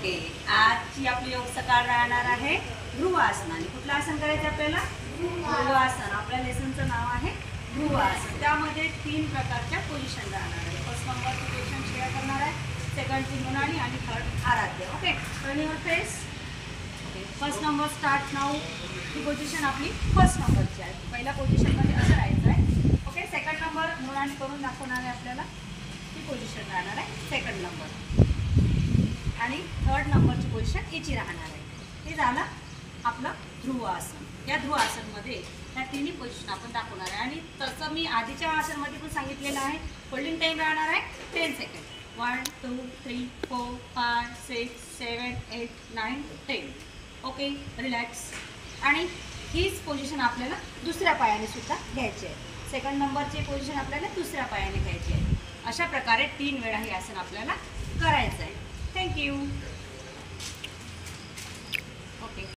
Okay, आजची आपली योग सकाळ राहणार आहे ध्रुवासनाने. कुठलं आसन करायचं आपल्याला? ध्रुवासन. आपल्या लेसनचं नाव आहे ध्रुवासन. त्यामध्ये 3 प्रकारच्या पोझिशन राहणार आहे. फर्स्ट नंबरची पोझिशन शेअर करणार आहे, सेकंडची मृणाली आणि थर्ड आराध्य. Okay, turn your face. Okay, first number start now. He position आपली फर्स्ट नंबरची आहे. पहिल्या पोझिशनमध्ये असं राहायचं आहे. ओके, सेकंड नंबर मृणाली करून दाखवणार आहे आपल्याला. ही पोझिशन राहणार आहे सेकंड नंबर आणि थर्ड नंबरची पोझिशन याची राहणार आहे. हे झालं आपलं ध्रुवासन. या ध्रुवासनमध्ये ह्या तिन्ही पोझिशन आपण दाखवणार आहे आणि तसं मी आधीच्या आसनमध्ये पण सांगितलेलं आहे. होल्डिंग टाईम राहणार आहे 10 सेकंड. 1 2 3 4 5 6 7 8 9 10. Okay, relax. आणि हीच पोझिशन आपल्याला दुसऱ्या पायाने सुद्धा घ्यायची आहे. सेकंड नंबरची पोझिशन आपल्याला दुसऱ्या पायाने घ्यायची आहे. अशा प्रकारे 3 वेळा हे आसन आपल्याला करायचं आहे. थँक्यू.